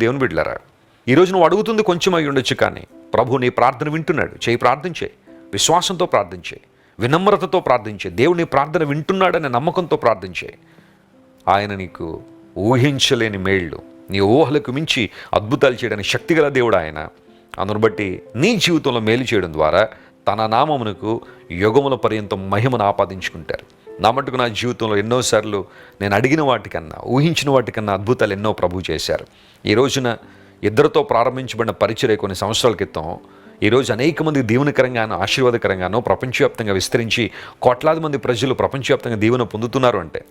దేవుని బిడ్డలారా, ఈరోజు నువ్వు అడుగుతుంది కొంచెం అయి ఉండొచ్చు, కానీ ప్రభు నీ ప్రార్థన వింటున్నాడు. చేయి ప్రార్థించే, విశ్వాసంతో ప్రార్థించే, వినమ్రతతో ప్రార్థించే. దేవుడు నీ ప్రార్థన వింటున్నాడనే నమ్మకంతో ప్రార్థించే. ఆయన నీకు ఊహించలేని మేళ్ళు, నీ ఊహలకు మించి అద్భుతాలు చేయడానికి శక్తిగల దేవుడు ఆయన. అందును బట్టి నీ జీవితంలో మేలు చేయడం ద్వారా తన నామమునకు యుగముల పర్యంతం మహిమను ఆపాదించుకుంటారు. నా మటుకు నా జీవితంలో ఎన్నోసార్లు నేను అడిగిన వాటికన్నా, ఊహించిన వాటికన్నా అద్భుతాలు ఎన్నో ప్రభు చేశారు. ఈ రోజున ఇద్దరితో ప్రారంభించబడిన పరిచర్య కొన్ని సంవత్సరాల క్రితం ఈరోజు అనేక మంది దీవెనకరంగానో ఆశీర్వాదకరంగానో ప్రపంచవ్యాప్తంగా విస్తరించి కోట్లాది మంది ప్రజలు ప్రపంచవ్యాప్తంగా దీవెన పొందుతున్నారు అంటే,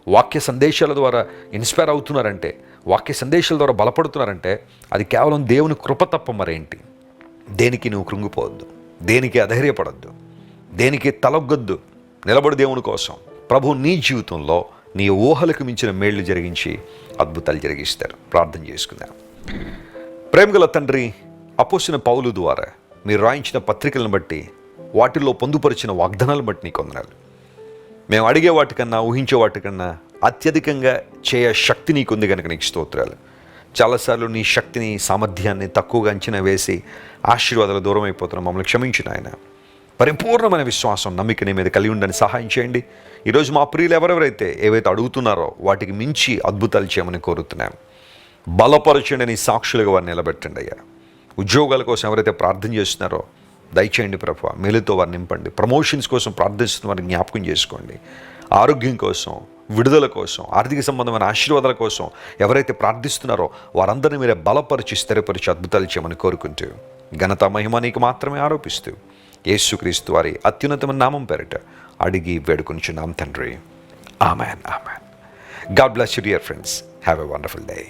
వాక్య సందేశాల ద్వారా ఇన్స్పైర్ అవుతున్నారంటే, వాక్య సందేశాల ద్వారా బలపడుతున్నారంటే అది కేవలం దేవుని కృప తప్ప మరేంటి. దేనికి నువ్వు కృంగిపోవద్దు, దేనికి అధైర్యపడద్దు, దేనికి తలొగ్గొద్దు. నిలబడి దేవుని కోసం. ప్రభు నీ జీవితంలో నీ ఊహలకు మించిన మేళ్లు జరిగించి అద్భుతాలు జరిగిస్తారు. ప్రార్థన చేసుకుందాం. ప్రేమగల తండ్రి, అపోస్తలుడైన పౌలు ద్వారా మీరు రాయించిన పత్రికలను బట్టి, వాటిల్లో పొందుపరిచిన వాగ్దానాలను బట్టి నీకు వందనాలు. మేము అడిగే వాటికన్నా, ఊహించే వాటికన్నా అత్యధికంగా చేయ శక్తి నీకుంది కనుక నీకు స్తోత్రాలు. చాలాసార్లు నీ శక్తిని, సామర్థ్యాన్ని తక్కువగా అంచనా వేసి ఆశీర్వాదాలు దూరం అయిపోతున్నాం. మమ్మల్ని క్షమించిన ఆయన. పరిపూర్ణమైన విశ్వాసం, నమ్మిక నీ మీద కలిగి ఉండని సహాయం చేయండి. ఈరోజు మా ప్రియులు ఎవరెవరైతే ఏవైతే అడుగుతున్నారో వాటికి మించి అద్భుతాలు చేయమని కోరుతున్నాం. బలపరచండి, నీ సాక్షులుగా వారిని నిలబెట్టండి అయ్యా. ఉద్యోగాల కోసం ఎవరైతే ప్రార్థన చేస్తున్నారో దయచేయండి ప్రభువా, మేలుతో వారిని నింపండి. ప్రమోషన్స్ కోసం ప్రార్థిస్తున్న వారిని జ్ఞాపకం చేసుకోండి. ఆరోగ్యం కోసం, విడుదల కోసం, ఆర్థిక సంబంధమైన ఆశీర్వాదాల కోసం ఎవరైతే ప్రార్థిస్తున్నారో వారందరినీ మీరే బలపరిచి, స్థిరపరిచి అద్భుతాలు చేయమని కోరుకుంటూ, ఘనత మహిమ నీకు మాత్రమే ఆరోపిస్తూ, యేసుక్రీస్తు వారి అత్యున్నతమైన నామం పేరిట అడిగి వేడుకొనిచున్నాం తండ్రి. Amen, amen. God bless you dear friends. Have a wonderful day.